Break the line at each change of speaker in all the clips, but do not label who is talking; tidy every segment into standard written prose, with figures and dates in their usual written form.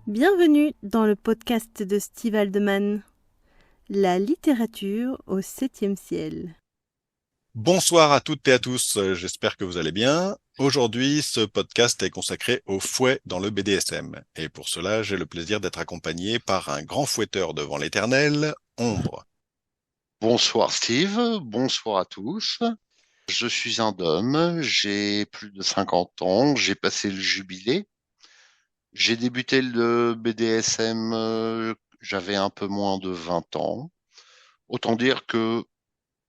Bienvenue dans le podcast de Steve Haldeman, la littérature au 7e ciel.
Bonsoir à toutes et à tous, j'espère que vous allez bien. Aujourd'hui, ce podcast est consacré au fouet dans le BDSM. Et pour cela, j'ai le plaisir d'être accompagné par un grand fouetteur devant l'éternel, Ombre.
Bonsoir Steve, bonsoir à tous. Je suis un homme, j'ai plus de 50 ans, j'ai passé le jubilé. J'ai débuté le BDSM, j'avais un peu moins de 20 ans. Autant dire que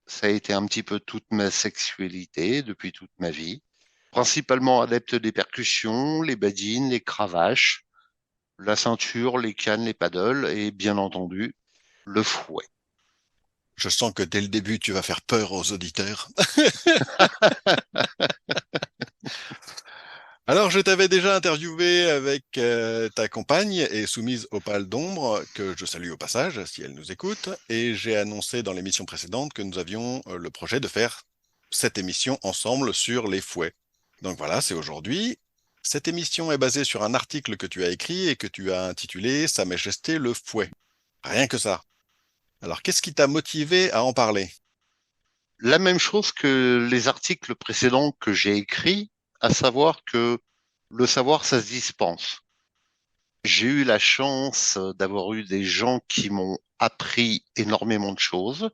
ça a été un petit peu toute ma sexualité depuis toute ma vie. Principalement adepte des percussions, les badines, les cravaches, la ceinture, les cannes, les paddles et bien entendu le fouet.
Je sens que dès le début, tu vas faire peur aux auditeurs. Alors, je t'avais déjà interviewé avec ta compagne et soumise au pâle d'ombre, que je salue au passage, si elle nous écoute, et j'ai annoncé dans l'émission précédente que nous avions le projet de faire cette émission ensemble sur les fouets. Donc voilà, c'est aujourd'hui. Cette émission est basée sur un article que tu as écrit et que tu as intitulé Sa Majesté le fouet. Rien que ça. Alors, qu'est-ce qui t'a motivé à en parler?
La même chose que les articles précédents que j'ai écrits, à savoir que le savoir, ça se dispense. J'ai eu la chance d'avoir eu des gens qui m'ont appris énormément de choses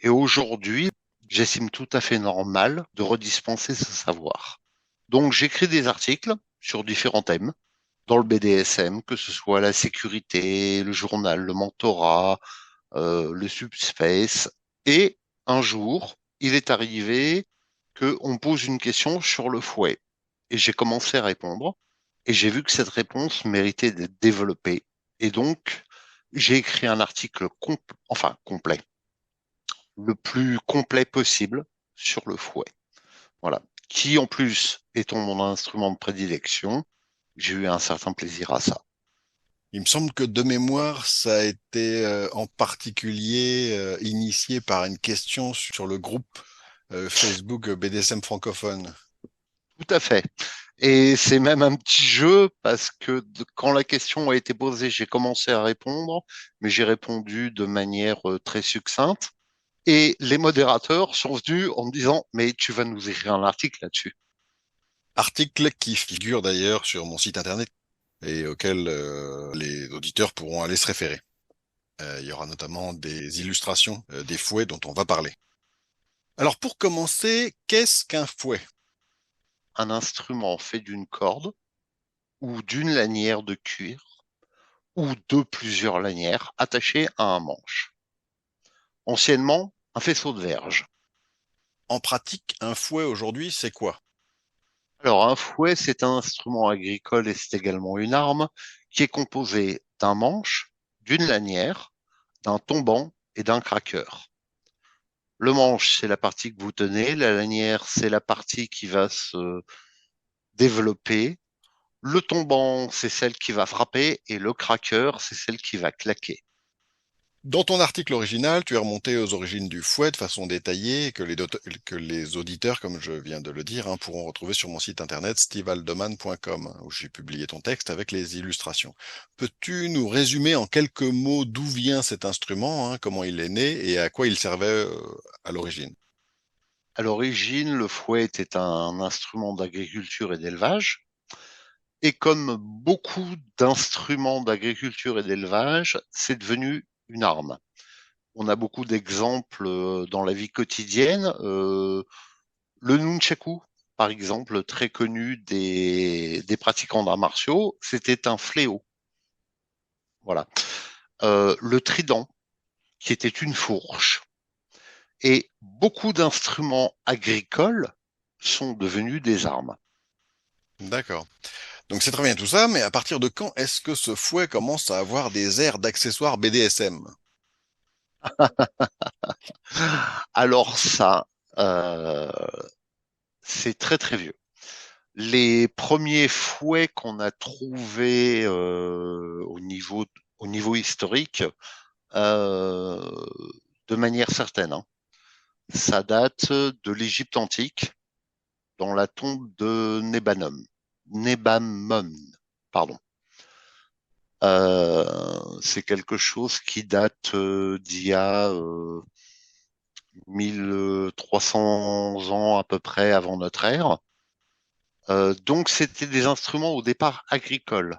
et aujourd'hui, j'estime tout à fait normal de redispenser ce savoir. Donc, j'écris des articles sur différents thèmes dans le BDSM, que ce soit la sécurité, le journal, le mentorat, le subspace. Et un jour, il est arrivé qu'on me pose une question sur le fouet. Et j'ai commencé à répondre. Et j'ai vu que cette réponse méritait d'être développée. Et donc, j'ai écrit un article complet, le plus complet possible sur le fouet. Voilà. Qui, en plus, étant mon instrument de prédilection, j'ai eu un certain plaisir à ça.
Il me semble que de mémoire, ça a été en particulier initié par une question sur le groupe Facebook BDSM francophone.
Tout à fait. Et c'est même un petit jeu parce que quand la question a été posée, j'ai commencé à répondre, mais j'ai répondu de manière très succincte. Et les modérateurs sont venus en me disant, mais tu vas nous écrire un article là-dessus.
Article qui figure d'ailleurs sur mon site internet et auquel les auditeurs pourront aller se référer. Il y aura notamment des illustrations des fouets dont on va parler. Alors pour commencer, qu'est-ce qu'un fouet?
Un instrument fait d'une corde ou d'une lanière de cuir ou de plusieurs lanières attachées à un manche. Anciennement, un faisceau de verge.
En pratique, un fouet aujourd'hui, c'est quoi?
Alors, un fouet, c'est un instrument agricole et c'est également une arme qui est composé d'un manche, d'une lanière, d'un tombant et d'un craqueur. Le manche, c'est la partie que vous tenez, la lanière, c'est la partie qui va se développer, le tombant, c'est celle qui va frapper et le craqueur, c'est celle qui va claquer.
Dans ton article original, tu es remonté aux origines du fouet de façon détaillée que les auditeurs, comme je viens de le dire, pourront retrouver sur mon site internet stevehaldeman.com, où j'ai publié ton texte avec les illustrations. Peux-tu nous résumer en quelques mots d'où vient cet instrument, comment il est né et à quoi il servait à l'origine?
À l'origine, le fouet était un instrument d'agriculture et d'élevage. Et comme beaucoup d'instruments d'agriculture et d'élevage, c'est devenu une arme. On a beaucoup d'exemples dans la vie quotidienne. Le nunchaku, par exemple, très connu des pratiquants d'arts martiaux, c'était un fléau. Voilà. Le trident, qui était une fourche. Et beaucoup d'instruments agricoles sont devenus des armes.
D'accord. Donc c'est très bien tout ça, mais à partir de quand est-ce que ce fouet commence à avoir des airs d'accessoires BDSM?
Alors ça, euh, c'est très très vieux. Les premiers fouets qu'on a trouvés au niveau historique, euh, de manière certaine, hein, ça date de l'Égypte antique, dans la tombe de Nebamon, pardon. C'est quelque chose qui date d'il y a 1300 ans à peu près avant notre ère. Donc c'était des instruments au départ agricoles.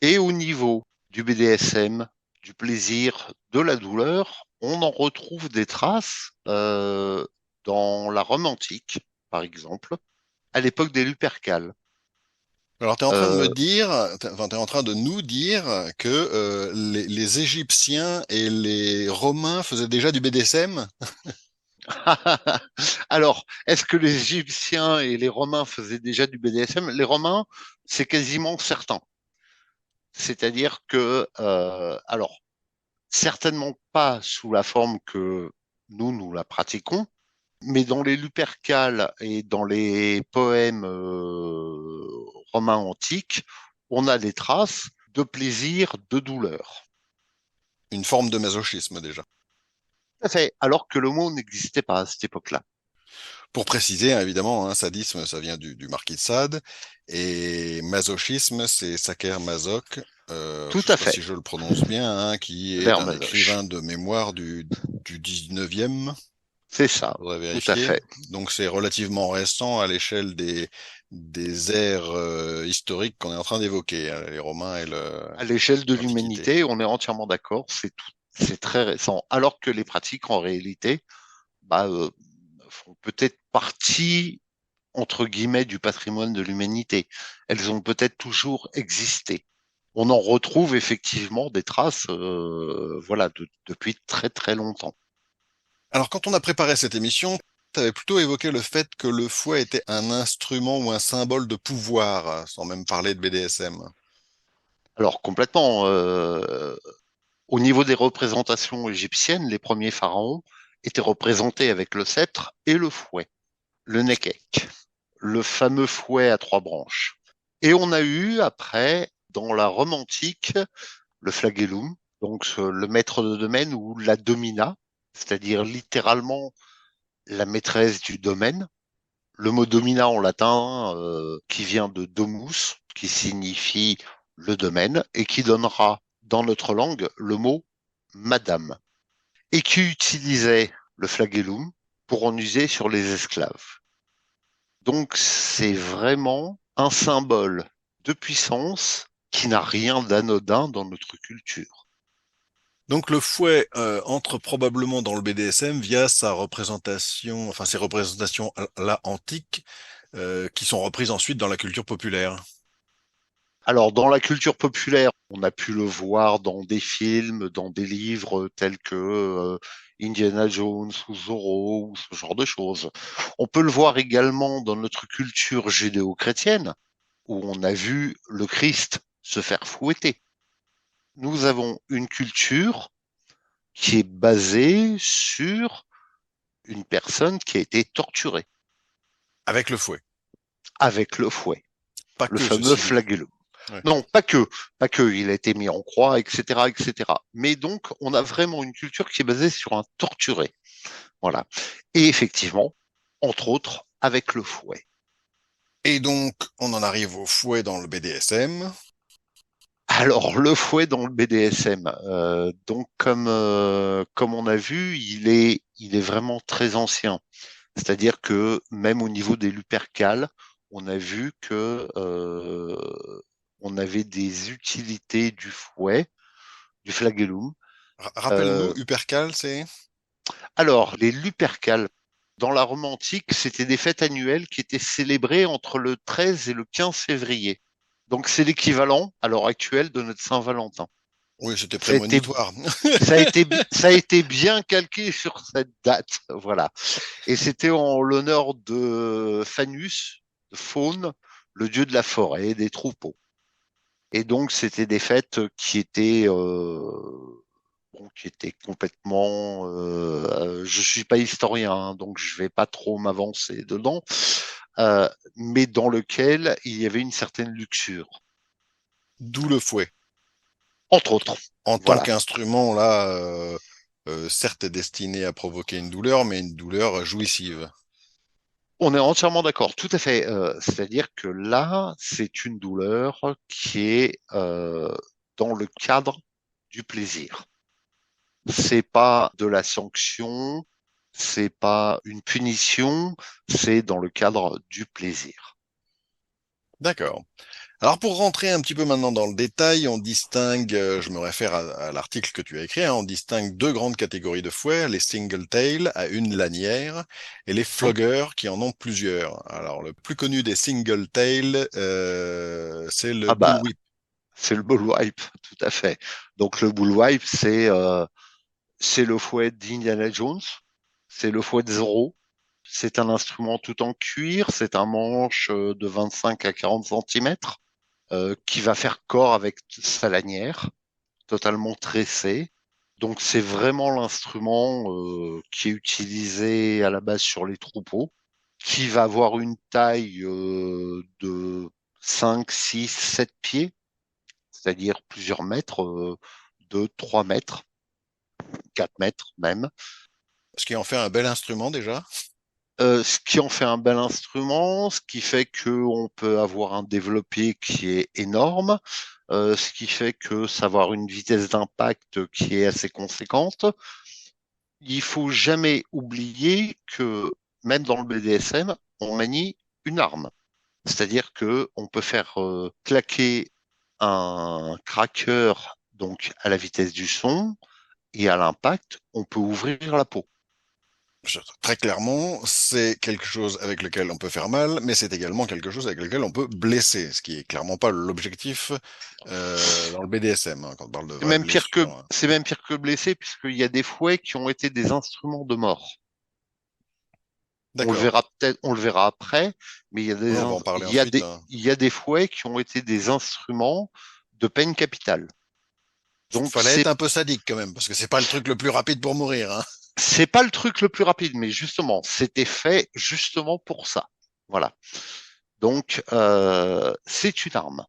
Et au niveau du BDSM, du plaisir, de la douleur, on en retrouve des traces dans la Rome antique, par exemple, à l'époque des Lupercales.
Alors, tu es en train de me
Euh,
dire, enfin, tu es en train de nous dire que les Égyptiens et les Romains faisaient déjà du BDSM?
Alors, est-ce que les Égyptiens et les Romains faisaient déjà du BDSM? Les Romains, c'est quasiment certain. C'est-à-dire que, alors, certainement pas sous la forme que nous la pratiquons, mais dans les Lupercales et dans les poèmes romains antiques, on a des traces de plaisir, de douleur.
Une forme de masochisme déjà.
Tout à fait, alors que le mot n'existait pas à cette époque-là.
Pour préciser, hein, évidemment, hein, sadisme, ça vient du marquis de Sade, et masochisme, c'est Saker Masoch,
Tout
je ne sais
à
pas
fait,
si je le prononce bien, hein, qui est
vers
un
Masoch.
écrivain de mémoire du 19e,
C'est ça,
faudrait
tout à
vérifier.
fait.
Donc c'est relativement récent à l'échelle des ères historiques qu'on est en train d'évoquer, hein, les Romains et
À l'échelle de
l'Antiquité.
l'humanité, on est entièrement d'accord, c'est très récent. Alors que les pratiques, en réalité, bah, font peut-être partie, entre guillemets, du patrimoine de l'humanité. Elles ont peut-être toujours existé. On en retrouve effectivement des traces, voilà, depuis très très longtemps.
Alors, quand on a préparé cette émission, tu avais plutôt évoqué le fait que le fouet était un instrument ou un symbole de pouvoir, sans même parler de BDSM.
Alors complètement, au niveau des représentations égyptiennes, les premiers pharaons étaient représentés avec le sceptre et le fouet, le nekek, le fameux fouet à trois branches. Et on a eu après, dans la Rome antique, le flagellum, donc le maître de domaine ou la domina, c'est-à-dire littéralement la maîtresse du domaine. Le mot domina en latin, qui vient de domus, qui signifie le domaine, et qui donnera dans notre langue le mot madame, et qui utilisait le flagellum pour en user sur les esclaves. Donc c'est vraiment un symbole de puissance qui n'a rien d'anodin dans notre culture.
Donc le fouet entre probablement dans le BDSM via sa représentation, enfin ses représentations là antiques, qui sont reprises ensuite dans la culture populaire.
Alors, dans la culture populaire, on a pu le voir dans des films, dans des livres tels que Indiana Jones ou Zorro ou ce genre de choses. On peut le voir également dans notre culture judéo-chrétienne, où on a vu le Christ se faire fouetter. Nous avons une culture qui est basée sur une personne qui a été torturée
Avec le fouet.
avec le fouet,
Pas
le
que,
fameux
ceci dit.
flagellum.
Ouais.
Non, pas que, il a été mis en croix, etc., etc. Mais donc, on a vraiment une culture qui est basée sur un torturé. Voilà. Et effectivement, entre autres, avec le fouet.
Et donc, on en arrive au fouet dans le BDSM.
Alors, le fouet dans le BDSM, donc comme on a vu, il est vraiment très ancien. C'est-à-dire que même au niveau des Lupercales, on a vu que on avait des utilités du fouet, du flagellum.
Rappelle-nous,
Euh,
Upercal, c'est?
Alors, les Lupercales, dans la Rome antique, c'était des fêtes annuelles qui étaient célébrées entre le 13 et le 15 février. Donc, c'est l'équivalent, à l'heure actuelle, de notre Saint-Valentin.
Oui, c'était
Ça a été,
prémonitoire.
ça a été bien calqué sur cette date, voilà. Et c'était en l'honneur de Fanus, de Faune, le dieu de la forêt et des troupeaux. Et donc, c'était des fêtes qui étaient complètement. Je suis pas historien, hein, donc je vais pas trop m'avancer dedans, mais dans lequel il y avait une certaine luxure,
D'où le fouet.
entre autres.
En tant
Voilà.
qu'instrument, là, certes est destiné à provoquer une douleur, mais une douleur jouissive.
On est entièrement d'accord, tout à fait. C'est-à-dire que là, c'est une douleur qui est dans le cadre du plaisir. C'est pas de la sanction, c'est pas une punition, c'est dans le cadre du plaisir.
D'accord. Alors pour rentrer un petit peu maintenant dans le détail, on distingue, je me réfère à l'article que tu as écrit, hein, on distingue deux grandes catégories de fouets, les single tail à une lanière et les
Hein.
floggers qui en ont plusieurs. Alors le plus connu des single tail, c'est le
Ah bah,
bullwhip.
c'est le bullwhip, tout à fait. Donc le bullwhip, c'est le fouet d'Indiana Jones, c'est le fouet de Zorro. C'est un instrument tout en cuir, c'est un manche de 25 à 40 centimètres qui va faire corps avec sa lanière, totalement tressée. Donc c'est vraiment l'instrument qui est utilisé à la base sur les troupeaux, qui va avoir une taille de 5, 6, 7 pieds, c'est-à-dire plusieurs mètres, 2, 3 mètres, 4 mètres même.
Ce qui en fait un bel instrument déjà.
Ce qui en fait un bel instrument, ce qui fait qu'on peut avoir un développé qui est énorme, ce qui fait que ça va avoir une vitesse d'impact qui est assez conséquente. Il faut jamais oublier que même dans le BDSM, on manie une arme. C'est-à-dire que on peut faire claquer un cracker donc à la vitesse du son et à l'impact, on peut ouvrir la peau.
Très clairement, c'est quelque chose avec lequel on peut faire mal, mais c'est également quelque chose avec lequel on peut blesser, ce qui est clairement pas l'objectif dans le BDSM, hein, quand on parle de vraies blessures, hein.
C'est même pire que blessé puisqu'il y a des fouets qui ont été des instruments de mort.
D'accord.
On le verra après, mais
Oui, on va en parler ensuite, hein.
il y a des fouets qui ont été des instruments de peine capitale. Donc
Fallait être un peu sadique quand même, parce que c'est pas le truc le plus rapide pour mourir, hein.
c'est pas le truc le plus rapide, mais justement, c'était fait justement pour ça. Voilà. Donc c'est une arme.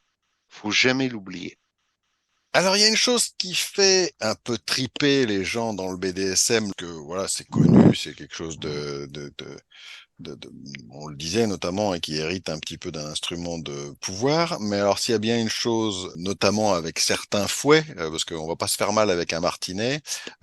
Faut jamais l'oublier.
Alors, il y a une chose qui fait un peu triper les gens dans le BDSM, que voilà, c'est connu, c'est quelque chose on le disait notamment, et qui hérite un petit peu d'un instrument de pouvoir. Mais alors, s'il y a bien une chose, notamment avec certains fouets, parce qu'on va pas se faire mal avec un martinet,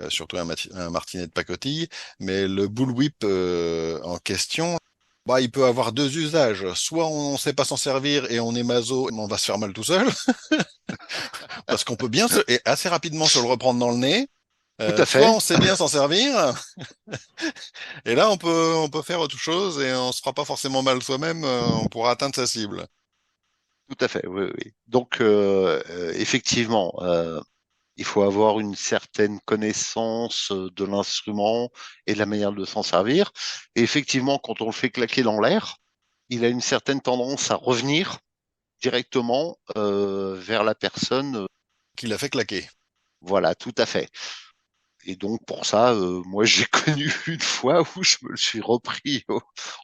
surtout un martinet de pacotille, mais le bullwhip en question, bah, il peut avoir deux usages. Soit on ne sait pas s'en servir et on est maso, on va se faire mal tout seul, parce qu'on peut bien et assez rapidement se le reprendre dans le nez.
Tout à
Soit
fait.
on sait bien s'en servir, et là on peut faire autre chose et on se fera pas forcément mal soi-même, on pourra atteindre sa cible.
Tout à fait, oui, oui. Donc, effectivement, il faut avoir une certaine connaissance de l'instrument et de la manière de s'en servir. Et effectivement, quand on le fait claquer dans l'air, il a une certaine tendance à revenir directement vers la personne.
Qui l'a fait claquer.
Voilà, tout à fait. Et donc, pour ça, moi, j'ai connu une fois où je me le suis repris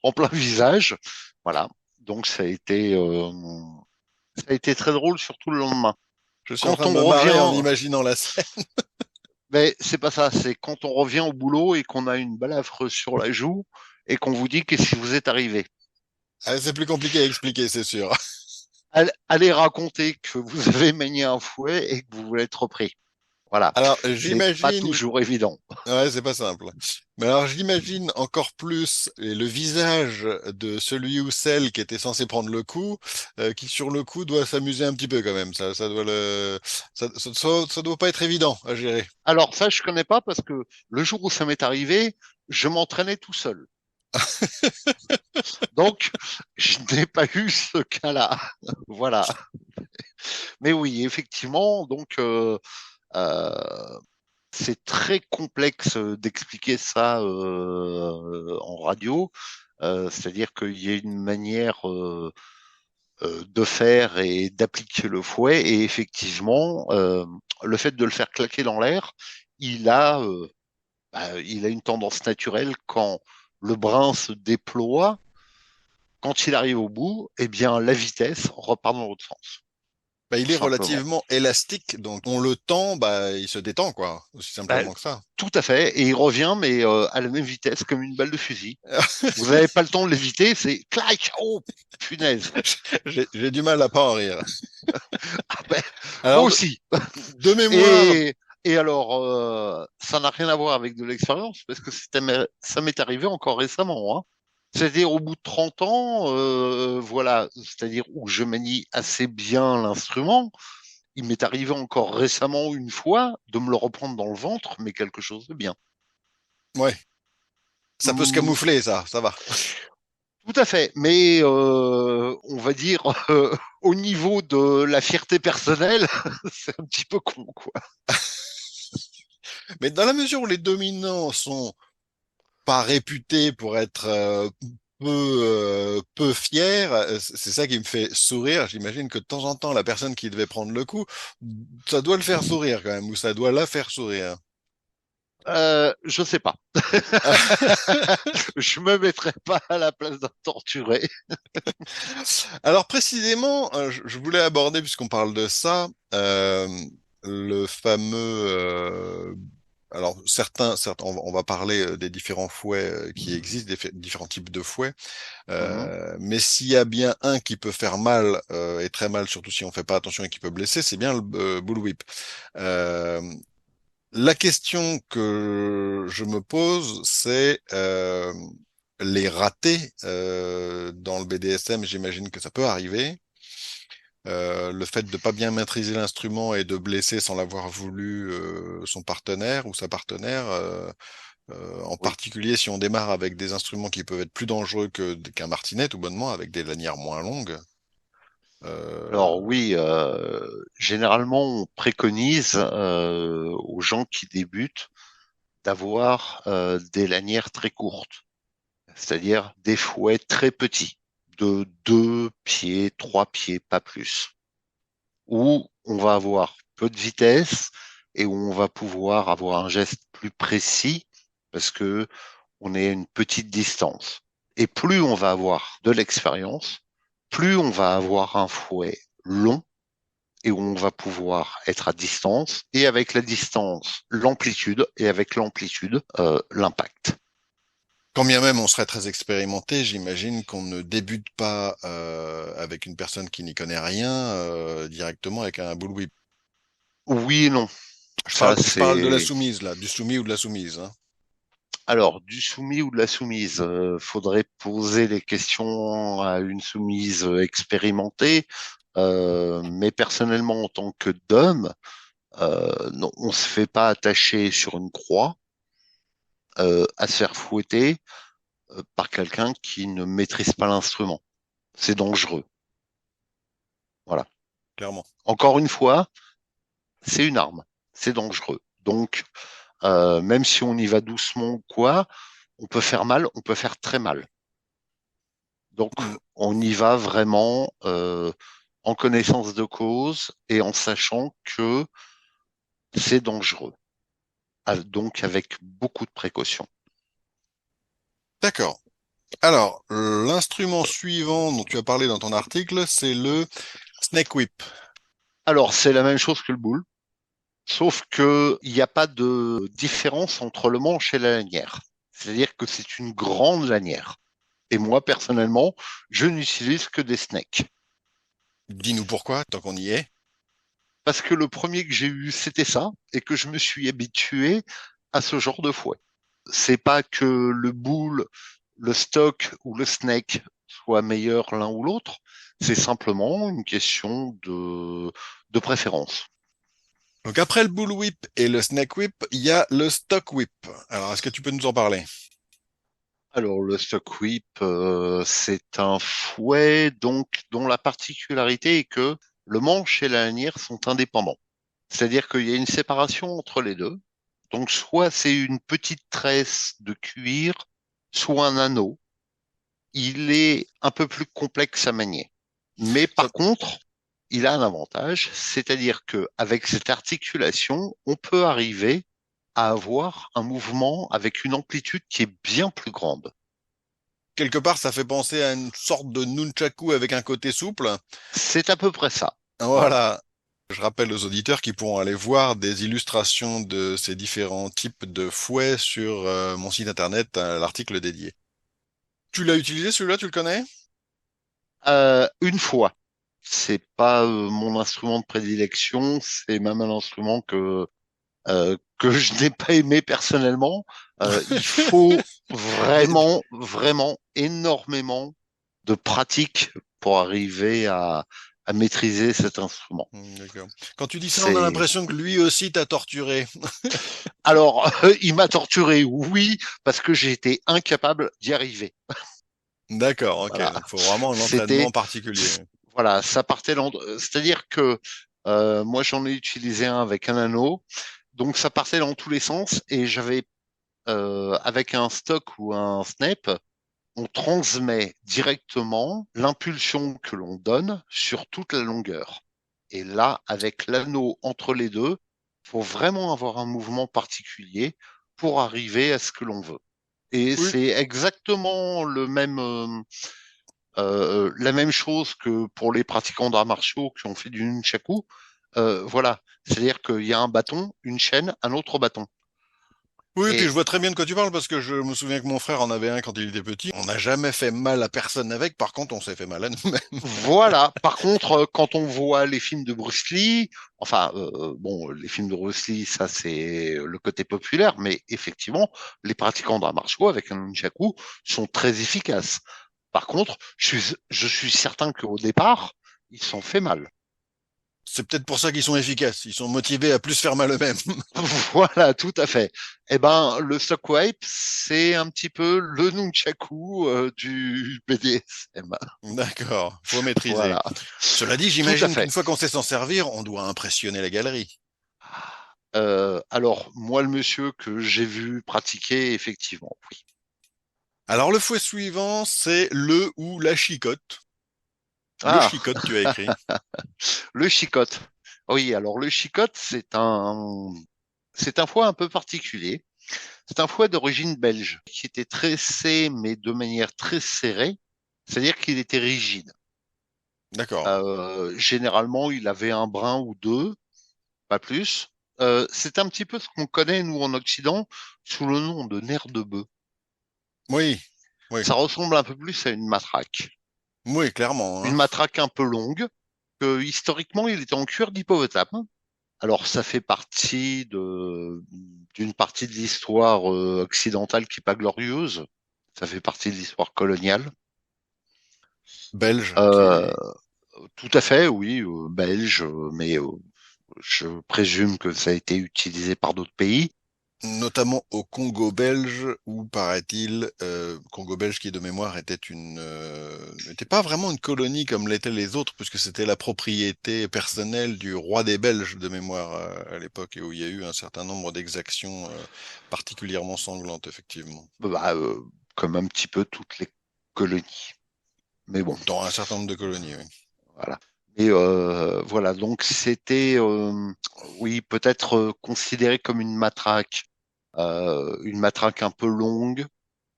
en plein visage. Voilà. Donc, ça a été très drôle, surtout le lendemain.
Je suis en
Quand
train de
on
me marrer en
revient,
imaginant la scène.
mais c'est pas ça, c'est quand on revient au boulot et qu'on a une balafre sur la joue et qu'on vous dit qu'est-ce qui vous est arrivé.
Ah, c'est plus compliqué à expliquer, c'est sûr.
Allez raconter que vous avez manié un fouet et que vous voulez être repris. Voilà.
Alors,
C'est pas
j'imagine.
toujours évident.
Ouais, c'est pas simple. Mais alors, j'imagine encore plus le visage de celui ou celle qui était censé prendre le coup, qui sur le coup doit s'amuser un petit peu quand même. Ça doit ça doit pas être évident à gérer.
Alors ça, je connais pas parce que le jour où ça m'est arrivé, je m'entraînais tout seul. Donc, je n'ai pas eu ce cas-là. Voilà. Mais oui, effectivement, donc euh, c'est très complexe d'expliquer ça en radio. C'est-à-dire qu'il y a une manière de faire et d'appliquer le fouet. Et effectivement, le fait de le faire claquer dans l'air, il a, il a une tendance naturelle quand le brin se déploie, quand il arrive au bout, eh bien la vitesse repart dans l'autre sens.
Bah, il
tout
est
simplement.
relativement élastique, donc on le tend, bah, il se détend, quoi. Aussi
Bah,
simplement que ça.
tout à fait, et il revient, mais à la même vitesse comme une balle de fusil. Vous n'avez pas le temps de l'éviter, c'est clac, oh, punaise.
J'ai du mal à pas en rire.
Ah ben, moi
Alors,
aussi.
de mémoire,
Et, et alors, ça n'a rien à voir avec de l'expérience, parce que ça m'est arrivé encore récemment, hein. C'est-à-dire au bout de 30 ans, voilà, c'est-à-dire où je manie assez bien l'instrument, il m'est arrivé encore récemment une fois de me le reprendre dans le ventre, mais quelque chose de bien.
ouais, ça peut se
Hmm,
camoufler, ça va.
tout à fait, mais on va dire au niveau de la fierté personnelle, c'est un petit peu con, quoi.
Mais dans la mesure où les dominants sont pas réputés pour être peu fiers, c'est ça qui me fait sourire. J'imagine que de temps en temps, la personne qui devait prendre le coup, ça doit le faire sourire quand même, ou ça doit la faire sourire.
Je sais pas. Je me mettrai pas à la place d'un torturé.
Alors précisément, je voulais aborder, puisqu'on parle de ça, le fameux... alors certains, on va parler des différents fouets qui existent, différents types de fouets.
Mhm.
Mais s'il y a bien un qui peut faire mal, et très mal, surtout si on fait pas attention et qui peut blesser, c'est bien le bullwhip. Euh, la question que je me pose, c'est les ratés dans le BDSM. J'imagine que ça peut arriver. Le fait de pas bien maîtriser l'instrument et de blesser sans l'avoir voulu son partenaire ou sa partenaire. En
Oui.
particulier si on démarre avec des instruments qui peuvent être plus dangereux qu'un martinet, tout bonnement, avec des lanières moins longues.
Alors
Euh,
oui, généralement on préconise aux gens qui débutent d'avoir des lanières très courtes, c'est-à-dire des fouets très petits, de 2 pieds, 3 pieds, pas plus, où on va avoir peu de vitesse et où on va pouvoir avoir un geste plus précis parce que on est à une petite distance. Et plus on va avoir de l'expérience, plus on va avoir un fouet long et où on va pouvoir être à distance, et avec la distance, l'amplitude, et avec l'amplitude, l'impact.
Quand bien même on serait très expérimenté, j'imagine qu'on ne débute pas avec une personne qui n'y connaît rien directement avec un bullwhip.
Oui et non. Ça,
Je parle de la
c'est...
soumise là, du soumis ou de la soumise, hein.
Alors, du soumis ou de la soumise, faudrait poser les questions à une soumise expérimentée. Mais personnellement, en tant que d'homme, non, on se fait pas attacher sur une croix à se faire fouetter par quelqu'un qui ne maîtrise pas l'instrument. C'est dangereux. Voilà.
Clairement.
Encore une fois, c'est une arme. C'est dangereux. Donc, même si on y va doucement ou quoi, on peut faire mal, on peut faire très mal. Donc,
Mm.
on y va vraiment en connaissance de cause et en sachant que c'est dangereux. Donc, avec beaucoup de précautions.
D'accord. Alors, l'instrument suivant dont tu as parlé dans ton article, c'est le snake whip.
Alors, c'est la même chose que le boule, sauf que il n'y a pas de différence entre le manche et la lanière. C'est-à-dire que c'est une grande lanière. Et moi, personnellement, je n'utilise que des snakes.
Dis-nous pourquoi, tant qu'on y est.
Parce que le premier que j'ai eu, c'était ça, et que je me suis habitué à ce genre de fouet. C'est pas que le boule, le stock ou le snake soient meilleurs l'un ou l'autre, c'est simplement une question de préférence.
Donc après le bull whip et le snake whip, il y a le stock whip. Alors, est-ce que tu peux nous en parler?
Alors le stock whip, c'est un fouet donc dont la particularité est que le manche et la lanière sont indépendants. C'est-à-dire qu'il y a une séparation entre les deux. Donc, soit c'est une petite tresse de cuir, soit un anneau. Il est un peu plus complexe à manier. Mais
Ça-
par contre, il a un avantage, c'est-à-dire que avec cette articulation, on peut arriver à avoir un mouvement avec une amplitude qui est bien plus grande.
Quelque part, ça fait penser à une sorte de nunchaku avec un côté souple.
C'est à peu près ça.
Voilà. Je rappelle aux auditeurs qui pourront aller voir des illustrations de ces différents types de fouets sur mon site internet, l'article dédié. Tu l'as utilisé celui-là, tu le connais?
Une fois. C'est pas mon instrument de prédilection, c'est même un instrument que je n'ai pas aimé personnellement. Il faut
Mais
vraiment, vraiment énormément de pratique pour arriver à maîtriser cet instrument.
D'accord. Quand tu dis ça, on a
C'est
l'impression que lui aussi t'a torturé.
alors, il m'a torturé, oui, parce que j'ai été incapable d'y arriver.
D'accord, ok.
Voilà,
Donc, faut vraiment un
c'était
entraînement particulier.
voilà, ça partait. C'est-à-dire que moi, j'en ai utilisé un avec un anneau, donc ça partait dans tous les sens, et j'avais avec un stock ou un snap, on transmet directement l'impulsion que l'on donne sur toute la longueur. Et là, avec l'anneau entre les deux, faut vraiment avoir un mouvement particulier pour arriver à ce que l'on veut. Et
Oui.
c'est exactement la même chose que pour les pratiquants d'arts martiaux qui ont fait du nunchaku. Voilà, c'est-à-dire qu'il y a un bâton, une chaîne, un autre bâton.
Oui, puis je
Et
vois très bien de quoi tu parles parce que je me souviens que mon frère en avait un quand il était petit. On n'a jamais fait mal à personne avec, par contre, on s'est fait mal à nous-mêmes.
voilà. Par contre, quand on voit les films de Bruce Lee, enfin, bon, les films de Bruce Lee, ça c'est le côté populaire, mais effectivement, les pratiquants d'arts martiaux avec un nunchaku sont très efficaces. Par contre, je suis certain qu'au départ, ils se sont fait mal.
C'est peut-être pour ça qu'ils sont efficaces. Ils sont motivés à plus faire mal eux-mêmes.
Voilà, tout à fait. Eh ben, le Stockwipe, c'est un petit peu le nunchaku du BDSM.
D'accord, faut maîtriser.
Voilà,
Cela dit,
tout à
j'imagine
fait.
qu'une fois qu'on sait s'en servir, on doit impressionner la galerie.
Alors, moi, le monsieur que j'ai vu pratiquer, effectivement, oui.
Alors le fouet suivant, c'est le ou la chicotte. Le
Ah,
chicotte, tu as écrit.
le chicotte. Oui, alors le chicotte, c'est un fouet un peu particulier. C'est un fouet d'origine belge qui était tressé, mais de manière très serrée, c'est-à-dire qu'il était rigide.
D'accord.
Généralement, il avait un brin ou deux, pas plus. C'est un petit peu ce qu'on connaît, nous, en Occident, sous le nom de nerf de bœuf.
Oui, oui,
Ça ressemble un peu plus à une matraque.
oui, clairement,
Une
hein.
matraque un peu longue, que historiquement, il était en cuir d'hippopotame. Alors, ça fait partie d'une partie de l'histoire occidentale qui est pas glorieuse. Ça fait partie de l'histoire coloniale.
Belge,
Euh,
qui
Tout à fait, oui, belge, mais je présume que ça a été utilisé par d'autres pays.
notamment au Congo belge, où paraît-il, Congo belge qui de mémoire n'était pas vraiment une colonie comme l'étaient les autres, puisque c'était la propriété personnelle du roi des Belges de mémoire à l'époque, et où il y a eu un certain nombre d'exactions particulièrement sanglantes, effectivement,
Bah, comme un petit peu toutes les colonies. Mais bon,
dans un certain nombre de colonies. Oui.
voilà. Et voilà, donc c'était, oui, peut-être considéré comme une matraque un peu longue,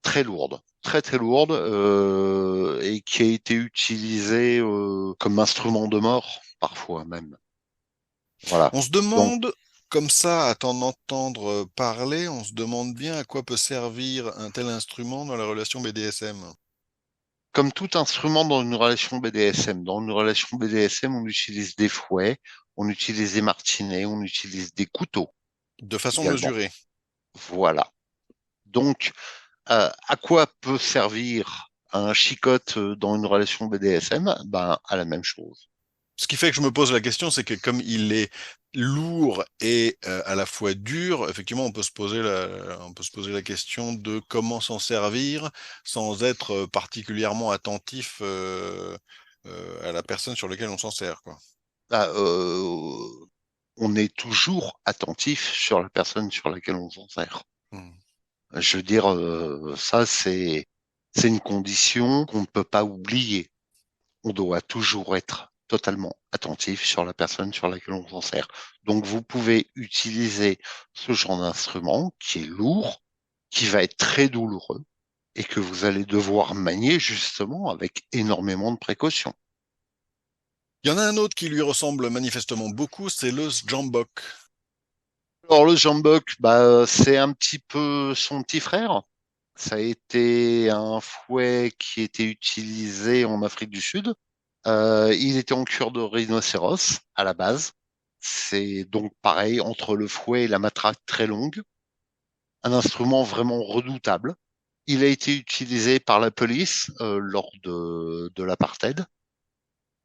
très lourde, très très lourde, et qui a été utilisée comme instrument de mort, parfois même. Voilà.
On se
Donc,
demande, comme ça, à t'en entendre parler, on se demande bien à quoi peut servir un tel instrument dans la relation BDSM.
comme tout instrument dans une relation BDSM, dans une relation BDSM, on utilise des fouets, on utilise des martinets, on utilise des couteaux
De façon
également.
mesurée.
Voilà. Donc, à quoi peut servir un chicotte dans une relation BDSM? Ben, à la même chose.
Ce qui fait que je me pose la question, c'est que comme il est lourd et à la fois dur, effectivement, on peut se poser la question de comment s'en servir sans être particulièrement attentif à la personne sur laquelle on s'en sert, quoi.
Ah, on est toujours attentif sur la personne sur laquelle on s'en sert.
Hmm.
Je veux dire, ça, c'est une condition qu'on ne peut pas oublier. On doit toujours être totalement attentif sur la personne sur laquelle on s'en sert. Donc, vous pouvez utiliser ce genre d'instrument qui est lourd, qui va être très douloureux et que vous allez devoir manier justement avec énormément de précautions.
Il y en a un autre qui lui ressemble manifestement beaucoup, c'est le sjambok.
Alors le jambok, c'est un petit peu son petit frère. Ça a été un fouet qui était utilisé en Afrique du Sud. Il était en cure de rhinocéros à la base. C'est donc pareil entre le fouet et la matraque très longue. Un instrument vraiment redoutable. Il a été utilisé par la police lors de l'apartheid.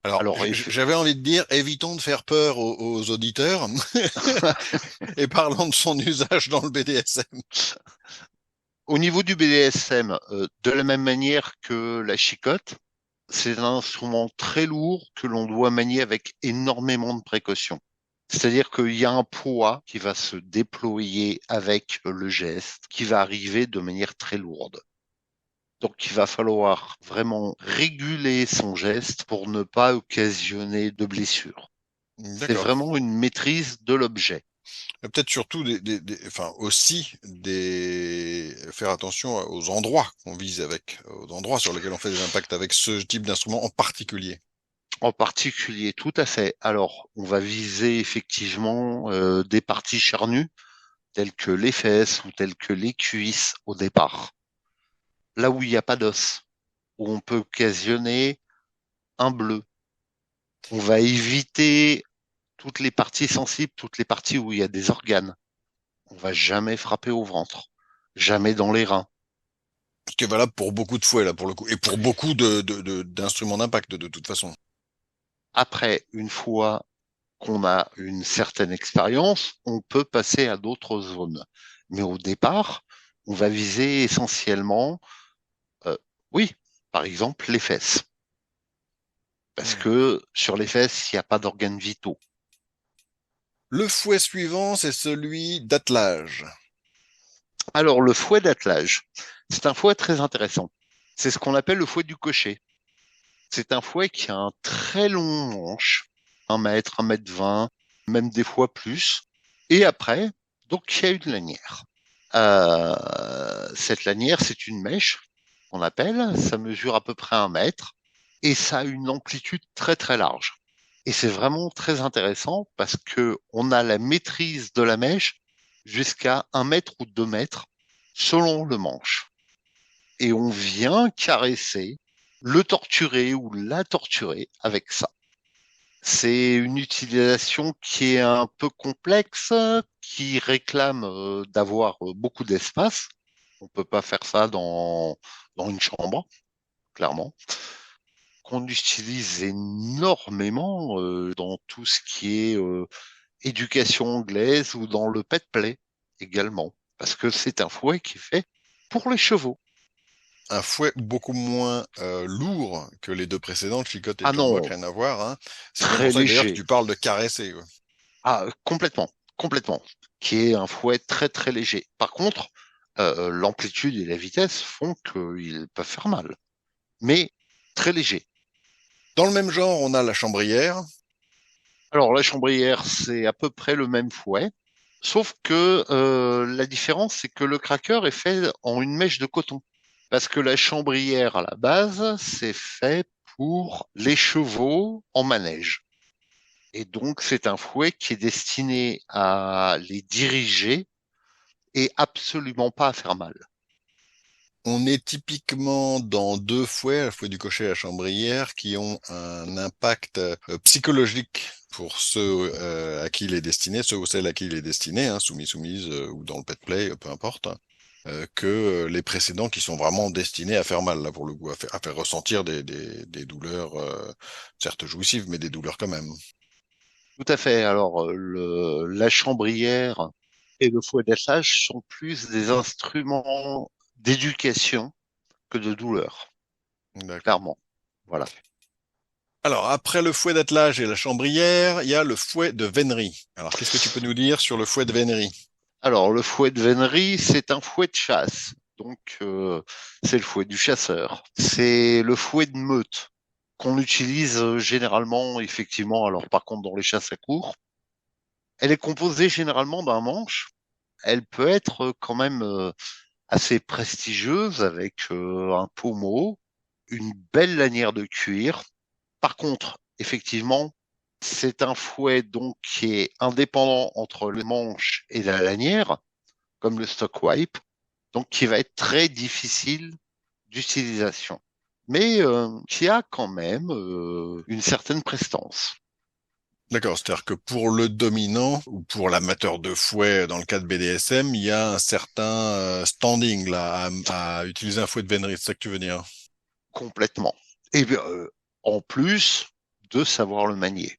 Alors,
Alors,
j'avais envie de dire, évitons de faire peur aux auditeurs et parlons de son usage dans le BDSM.
au niveau du BDSM, de la même manière que la chicotte, c'est un instrument très lourd que l'on doit manier avec énormément de précaution. C'est-à-dire qu'il y a un poids qui va se déployer avec le geste, qui va arriver de manière très lourde. Donc il va falloir vraiment réguler son geste pour ne pas occasionner de blessures. C'est
D'accord.
vraiment une maîtrise de l'objet.
Peut-être surtout enfin aussi faire attention aux endroits qu'on vise avec, aux endroits sur lesquels on fait des impacts avec ce type d'instrument en particulier.
En particulier, tout à fait. Alors, on va viser effectivement des parties charnues, telles que les fesses ou telles que les cuisses au départ. Là où il n'y a pas d'os, où on peut occasionner un bleu. On va éviter toutes les parties sensibles, toutes les parties où il y a des organes. On va jamais frapper au ventre, jamais dans les reins.
Ce qui est valable pour beaucoup de fouets, là, pour le coup, et pour beaucoup d'instruments d'impact, de toute façon.
Après, une fois qu'on a une certaine expérience, on peut passer à d'autres zones. Mais au départ, on va viser essentiellement, euh, oui, par exemple, les fesses. Parce
Hmm.
que sur les fesses, il n'y a pas d'organes vitaux.
Le fouet suivant, c'est celui d'attelage.
Alors, le fouet d'attelage, c'est un fouet très intéressant. C'est ce qu'on appelle le fouet du cocher. C'est un fouet qui a un très long manche, 1 mètre, 1 mètre 20, même des fois plus. Et après, donc, il y a une lanière. Cette lanière, c'est une mèche qu'on appelle. Ça mesure à peu près 1 mètre et ça a une amplitude très très large. Et c'est vraiment très intéressant parce que on a la maîtrise de la mèche jusqu'à 1 mètre ou 2 mètres selon le manche. Et on vient caresser le torturé ou la torturée avec ça. C'est une utilisation qui est un peu complexe, qui réclame d'avoir beaucoup d'espace. On peut pas faire ça dans une chambre, clairement. Qu'on utilise énormément dans tout ce qui est éducation anglaise ou dans le pet play également. Parce que c'est un fouet qui est fait pour les chevaux.
Un fouet beaucoup moins lourd que les deux précédentes, Chicotte et
Ah
Jambok,
non,
rien à voir, hein. C'est bien
très
pour ça que d'ailleurs que
léger.
tu parles de caresser. Ouais.
Ah, complètement, complètement. Qui est un fouet très très léger. Par contre, l'amplitude et la vitesse font qu'ils peuvent faire mal. Mais très léger.
Dans le même genre, on a la chambrière.
Alors la chambrière, c'est à peu près le même fouet. Sauf que la différence, c'est que le cracker est fait en une mèche de coton. Parce que la chambrière, à la base, c'est fait pour les chevaux en manège. Et donc, c'est un fouet qui est destiné à les diriger et absolument pas à faire mal.
On est typiquement dans deux fouets, le fouet du cocher et la chambrière, qui ont un impact psychologique pour ceux à qui il est destiné, ceux ou celles à qui il est destiné, hein, soumis, soumise ou dans le pet play, peu importe, hein, que les précédents qui sont vraiment destinés à faire mal, là pour le coup, à faire ressentir des douleurs, certes jouissives, mais des douleurs quand même.
Tout à fait. Alors, la chambrière et le fouet d'attelage sont plus des instruments d'éducation que de douleur,
D'accord.
clairement. Voilà.
Alors, après le fouet d'attelage et la chambrière, il y a le fouet de vénerie. Alors, qu'est-ce que tu peux nous dire sur le fouet de vénerie?
Alors, le fouet de vénerie, c'est un fouet de chasse. Donc, c'est le fouet du chasseur. C'est le fouet de meute qu'on utilise généralement, effectivement, alors par contre dans les chasses à courre. Elle est composée généralement d'un manche. Elle peut être quand même assez prestigieuse avec un pommeau, une belle lanière de cuir. Par contre, effectivement, c'est un fouet donc qui est indépendant entre le manche et la lanière, comme le stock wipe, donc qui va être très difficile d'utilisation, mais qui a quand même une certaine prestance.
D'accord, c'est-à-dire que pour le dominant ou pour l'amateur de fouet dans le cas de BDSM, il y a un certain standing là à utiliser un fouet de vénerie, c'est ça que tu veux dire?
Complètement. Et en plus de savoir le manier.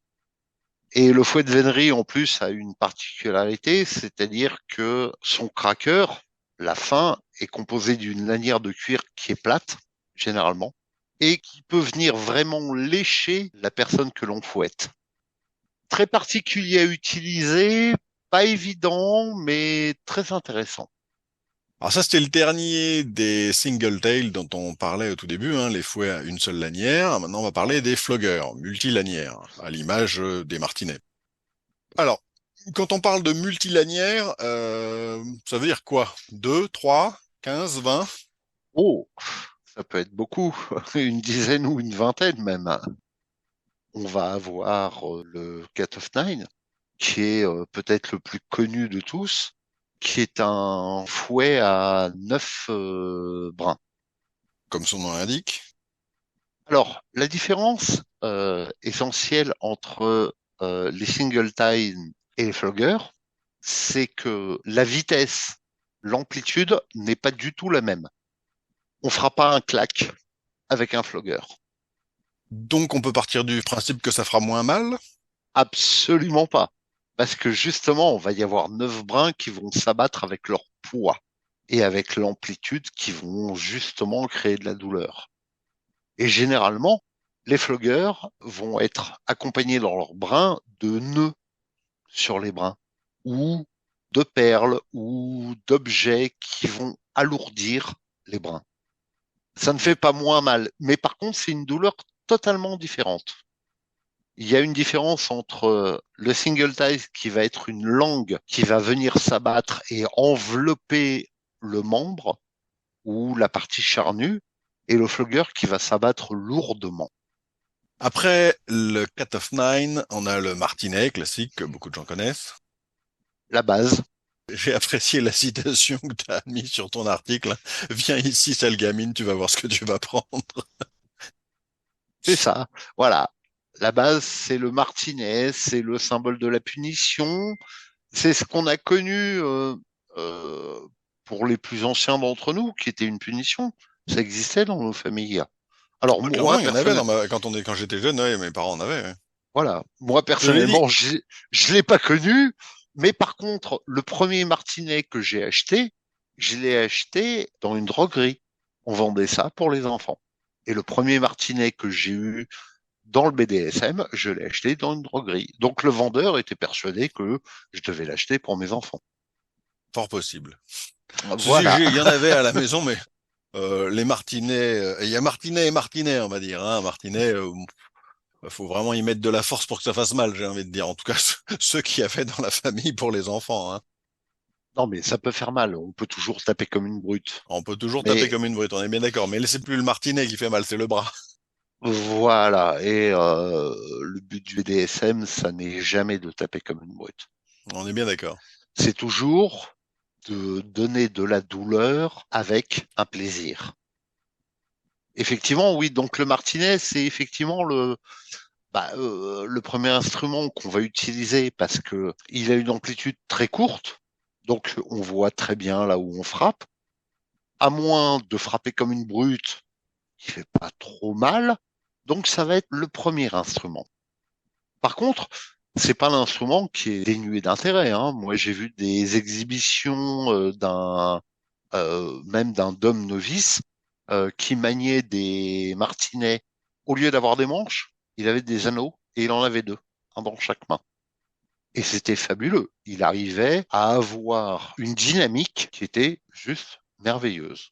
Et le fouet de vénerie, en plus, a une particularité, c'est-à-dire que son cracker, la fin, est composée d'une lanière de cuir qui est plate, généralement, et qui peut venir vraiment lécher la personne que l'on fouette. Très particulier à utiliser, pas évident, mais très intéressant.
Alors ça, c'était le dernier des single tail dont on parlait au tout début, hein, les fouets à une seule lanière. Maintenant, on va parler des floggers, multilanières, à l'image des martinets. Alors, quand on parle de multilanières, ça veut dire quoi? 2, 3, 15, 20?
Oh, ça peut être beaucoup, une dizaine ou une vingtaine même. On va avoir le Cat of Nine, qui est peut-être le plus connu de tous, qui est un fouet à 9 brins.
Comme son nom l'indique.
Alors, la différence essentielle entre les single time et les floggers, c'est que la vitesse, l'amplitude n'est pas du tout la même. On fera pas un clac avec un flogger.
Donc, on peut partir du principe que ça fera moins mal.
Absolument pas. Parce que justement, on va y avoir 9 brins qui vont s'abattre avec leur poids et avec l'amplitude qui vont justement créer de la douleur. Et généralement, les floggers vont être accompagnés dans leurs brins de nœuds sur les brins ou de perles ou d'objets qui vont alourdir les brins. Ça ne fait pas moins mal, mais par contre, c'est une douleur totalement différente. Il y a une différence entre le single tie qui va être une langue qui va venir s'abattre et envelopper le membre ou la partie charnue et le flogger qui va s'abattre lourdement.
Après le Cat of Nine, on a le martinet classique que beaucoup de gens connaissent.
La base,
J'ai apprécié la citation que tu as mise sur ton article. Viens ici, sale gamine, tu vas voir ce que tu vas prendre.
c'est ça. Voilà. La base, c'est le martinet, c'est le symbole de la punition. C'est ce qu'on a connu euh, pour les plus anciens d'entre nous, qui était une punition. Ça existait dans nos familles. Alors
Ah, clairement,
moi,
il y en avait quand j'étais jeune, ouais, mes parents en avaient. Ouais.
voilà. Moi,
Je l'ai dit.
personnellement, je l'ai pas connu, mais par contre, le premier martinet que j'ai acheté, je l'ai acheté dans une droguerie. On vendait ça pour les enfants. Et le premier martinet que j'ai eu dans le BDSM, je l'ai acheté dans une droguerie. Donc le vendeur était persuadé que je devais l'acheter pour mes enfants.
Fort possible. Ceci,
Voilà.
il y en avait à la maison, mais les martinets, il y a martinet et martinet, on va dire. Hein. Martinet, faut vraiment y mettre de la force pour que ça fasse mal, j'ai envie de dire. En tout cas, ceux qui avaient dans la famille pour les enfants. Hein.
Non, mais ça peut faire mal. On peut toujours taper comme une brute.
On peut toujours taper
Mais
comme une brute, on est bien d'accord. Mais c'est plus le martinet qui fait mal, c'est le bras.
voilà. Et le but du BDSM, ça n'est jamais de taper comme une brute.
On est bien d'accord.
C'est toujours de donner de la douleur avec un plaisir. Effectivement, oui. Donc le martinet, c'est effectivement le premier instrument qu'on va utiliser parce que il a une amplitude très courte. Donc on voit très bien là où on frappe. À moins de frapper comme une brute, qui fait pas trop mal. Donc ça va être le premier instrument. Par contre, c'est pas l'instrument qui est dénué d'intérêt. Hein. Moi, j'ai vu des exhibitions même d'un dom novice qui maniait des martinets. Au lieu d'avoir des manches, il avait des anneaux et il en avait deux, un dans chaque main. Et c'était fabuleux. Il arrivait à avoir une dynamique qui était juste merveilleuse.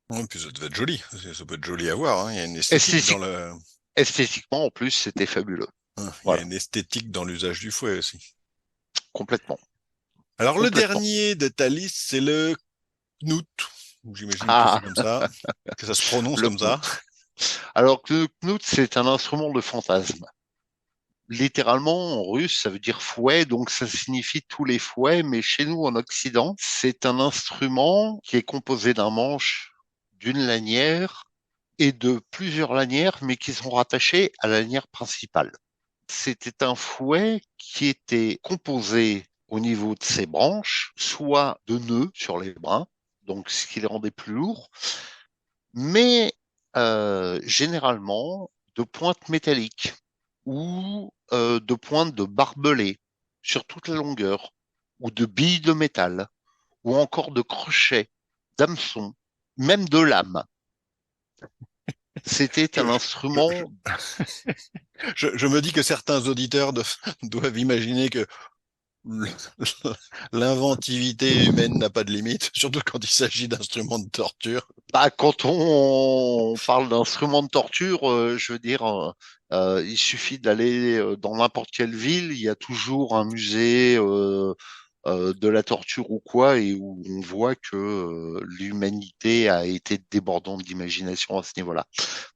Ouais, puis ça devait être joli. Ça peut être joli à voir. Hein. Il y a une esthétique dans
Esthétique,
le,
esthétiquement, en plus, c'était fabuleux.
hein, il y a
Voilà,
une esthétique dans l'usage du fouet aussi.
complètement,
Alors le
complètement.
dernier de ta liste, c'est le knout. J'imagine que c'est
Ah,
comme ça, que ça se prononce
le
comme ça.
knout. Alors que le knout, c'est un instrument de fantasme. littéralement, en russe, ça veut dire fouet, donc ça signifie tous les fouets, mais chez nous, en Occident, c'est un instrument qui est composé d'un manche, d'une lanière et de plusieurs lanières, mais qui sont rattachées à la lanière principale. C'était un fouet qui était composé au niveau de ses branches, soit de nœuds sur les brins, donc ce qui les rendait plus lourds, mais généralement de pointes métalliques ou de pointes de barbelés sur toute la longueur, ou de billes de métal, ou encore de crochets, d'hameçons, même de lames. C'était un
Je, je, je,
instrument.
je me dis que certains auditeurs doivent imaginer que l- l'inventivité humaine n'a pas de limite, surtout quand il s'agit d'instruments de torture.
Bah, quand on parle d'instruments de torture, je veux dire, il suffit d'aller dans n'importe quelle ville, il y a toujours un musée de la torture ou quoi, et où on voit que l'humanité a été débordante d'imagination à ce niveau-là.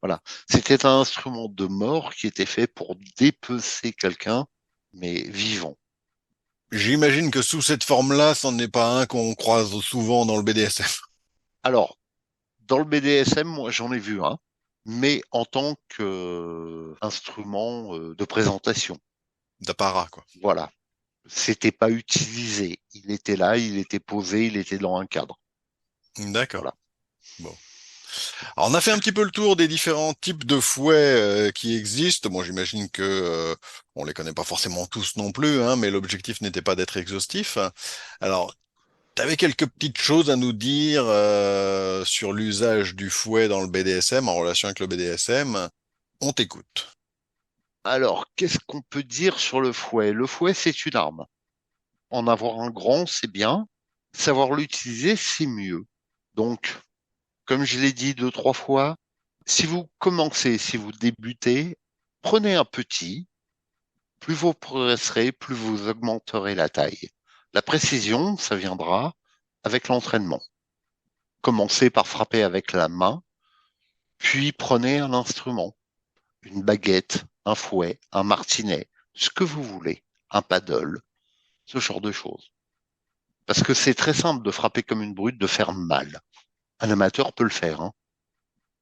Voilà. C'était un instrument de mort qui était fait pour dépecer quelqu'un, mais vivant.
J'imagine que sous cette forme-là, c'en est pas un qu'on croise souvent dans le BDSM.
Alors, dans le BDSM, moi, j'en ai vu un, mais en tant que instrument de présentation.
D'apparat, quoi.
Voilà. C'était pas utilisé. Il était là, il était posé, il était dans un cadre.
D'accord.
Voilà.
Bon. Alors, on a fait un petit peu le tour des différents types de fouets qui existent. Bon, j'imagine que on les connaît pas forcément tous non plus, hein, mais l'objectif n'était pas d'être exhaustif. Alors, tu avais quelques petites choses à nous dire sur l'usage du fouet dans le BDSM, en relation avec le BDSM. On t'écoute.
Alors, qu'est-ce qu'on peut dire sur le fouet? Le fouet, c'est une arme. En avoir un grand, c'est bien. Savoir l'utiliser, c'est mieux. Donc, comme je l'ai dit deux, trois fois, si vous commencez, si vous débutez, prenez un petit. Plus vous progresserez, plus vous augmenterez la taille. La précision, ça viendra avec l'entraînement. Commencez par frapper avec la main, puis prenez un instrument, une baguette, un fouet, un martinet, ce que vous voulez, un paddle, ce genre de choses. Parce que c'est très simple de frapper comme une brute, de faire mal. Un amateur peut le faire, hein.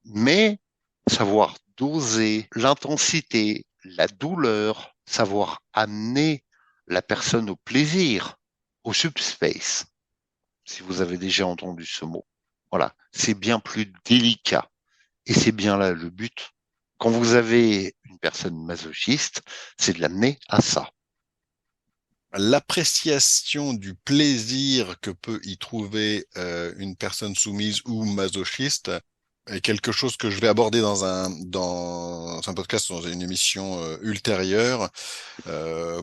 Mais savoir doser l'intensité, la douleur, savoir amener la personne au plaisir, au subspace, si vous avez déjà entendu ce mot. Voilà, c'est bien plus délicat. Et c'est bien là le but. Quand vous avez une personne masochiste, c'est de l'amener à ça.
L'appréciation du plaisir que peut y trouver une personne soumise ou masochiste est quelque chose que je vais aborder dans un podcast, dans une émission ultérieure,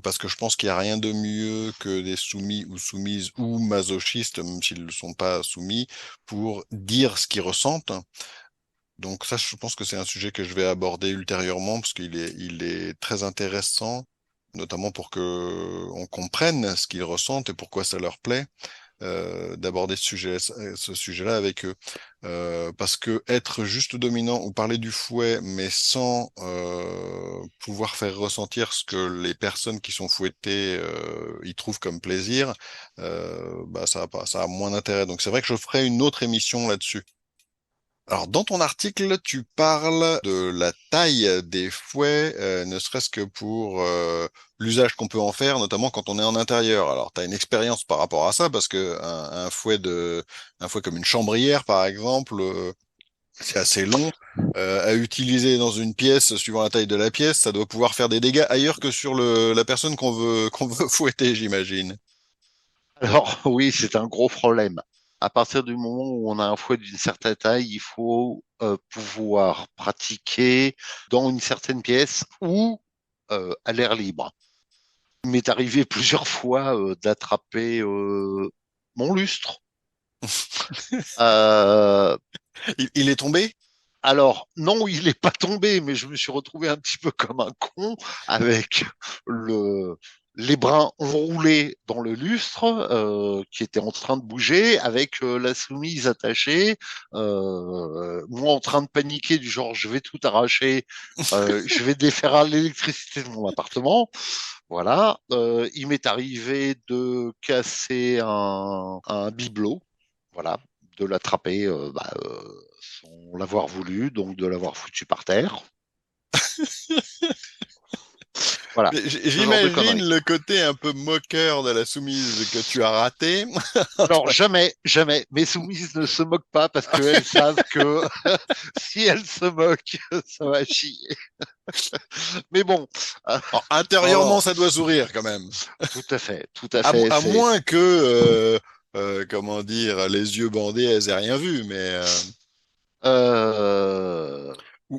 parce que je pense qu'il n'y a rien de mieux que des soumis ou soumises ou masochistes, même s'ils ne sont pas soumis, pour dire ce qu'ils ressentent. Donc ça, je pense que c'est un sujet que je vais aborder ultérieurement parce il est très intéressant, notamment pour que on comprenne ce qu'ils ressentent et pourquoi ça leur plaît, d'aborder ce sujet-là avec eux. Parce que être juste dominant ou parler du fouet, mais sans pouvoir faire ressentir ce que les personnes qui sont fouettées y trouvent comme plaisir, bah ça a moins d'intérêt. Donc c'est vrai que je ferai une autre émission là-dessus. Alors, dans ton article, tu parles de la taille des fouets, ne serait-ce que pour l'usage qu'on peut en faire, notamment quand on est en intérieur. Alors, tu as une expérience par rapport à ça, parce que un fouet comme une chambrière, par exemple, c'est assez long. À utiliser dans une pièce, suivant la taille de la pièce, ça doit pouvoir faire des dégâts ailleurs que sur la personne qu'on veut fouetter, j'imagine.
Alors oui, c'est un gros problème. À partir du moment où on a un fouet d'une certaine taille, il faut pouvoir pratiquer dans une certaine pièce ou à l'air libre. Il m'est arrivé plusieurs fois d'attraper mon lustre. Euh,
Il est tombé?
alors, non, il n'est pas tombé, mais je me suis retrouvé un petit peu comme un con avec le, les brins enroulés dans le lustre, qui était en train de bouger, avec la soumise attachée, moi en train de paniquer du genre je vais tout arracher, je vais défaire l'électricité de mon appartement. Voilà, il m'est arrivé de casser un bibelot, voilà, de l'attraper sans l'avoir voulu, donc de l'avoir foutu par terre. Voilà,
Mais
ce genre de conneries.
j'imagine le côté un peu moqueur de la soumise que tu as raté.
Alors jamais, jamais, mes soumises ne se moquent pas parce qu'elles savent que si elles se moquent, ça va chier. Mais bon,
Alors,
non,
intérieurement, ça doit sourire quand même.
tout à fait, tout à
À,
fait.
à
C'est
moins que, comment dire, les yeux bandés, elles aient rien vu.
euh,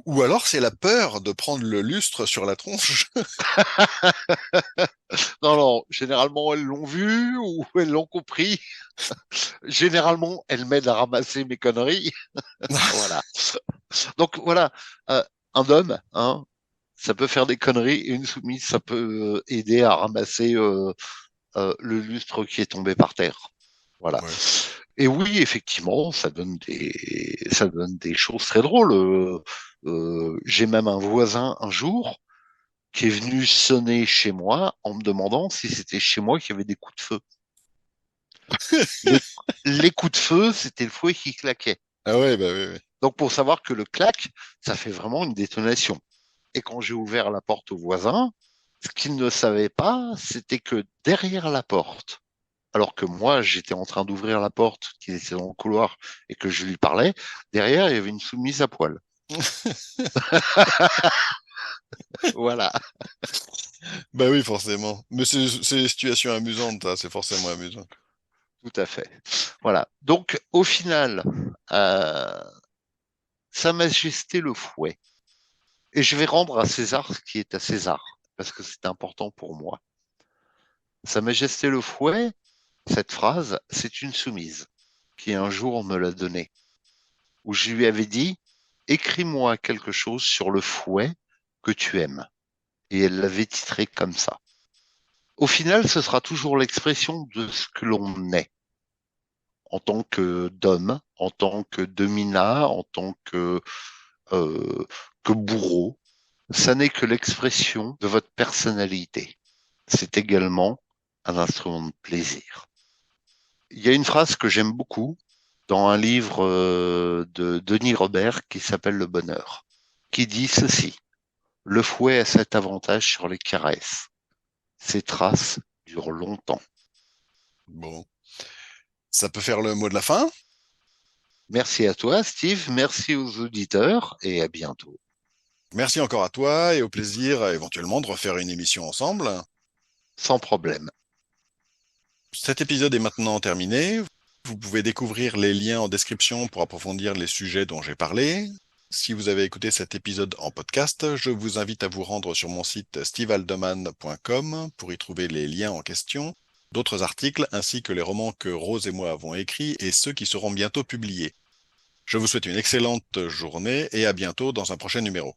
Ou alors c'est la peur de prendre le lustre sur la tronche.
non, non. Généralement, elles l'ont vu ou elles l'ont compris. Généralement, elles m'aident à ramasser mes conneries. Voilà. Donc voilà, euh, un homme, hein, ça peut faire des conneries et une soumise, ça peut aider à ramasser le lustre qui est tombé par terre. Voilà.
Ouais.
Et oui, effectivement, ça donne des choses très drôles. J'ai même un voisin un jour qui est venu sonner chez moi en me demandant si c'était chez moi qu'il y avait des coups de feu. Les, les coups de feu, c'était le fouet qui claquait.
Ah ouais, bah oui, oui.
Donc pour savoir que le clac, ça fait vraiment une détonation. Et quand j'ai ouvert la porte au voisin, ce qu'il ne savait pas, c'était que derrière la porte, alors que moi, j'étais en train d'ouvrir la porte, qu'il était dans le couloir et que je lui parlais, derrière, il y avait une soumise à poil. Voilà,
Bah oui, forcément. Mais c'est des situations amusantes, ça, c'est forcément amusant.
tout à fait. Voilà. Donc, au final, euh, Sa Majesté le fouet. Et je vais rendre à César ce qui est à César, parce que c'est important pour moi. Sa Majesté le fouet, cette phrase, c'est une soumise qui un jour me l'a donnée, où je lui avais dit, écris-moi quelque chose sur le fouet que tu aimes. Et elle l'avait titré comme ça. Au final, ce sera toujours l'expression de ce que l'on est en tant que d'homme, en tant que domina, en tant euh, que bourreau. Ça n'est que l'expression de votre personnalité. C'est également un instrument de plaisir. Il y a une phrase que j'aime beaucoup dans un livre de Denis Robert qui s'appelle Le Bonheur, qui dit ceci. Le fouet a cet avantage sur les caresses. Ses traces durent longtemps.
Bon. Ça peut faire le mot de la fin.
Merci à toi, Steve. Merci aux auditeurs et à bientôt.
Merci encore à toi et au plaisir éventuellement de refaire une émission ensemble.
Sans problème.
Cet épisode est maintenant terminé. Vous pouvez découvrir les liens en description pour approfondir les sujets dont j'ai parlé. Si vous avez écouté cet épisode en podcast, je vous invite à vous rendre sur mon site stevealdeman.com pour y trouver les liens en question, d'autres articles ainsi que les romans que Rose et moi avons écrits et ceux qui seront bientôt publiés. Je vous souhaite une excellente journée et à bientôt dans un prochain numéro.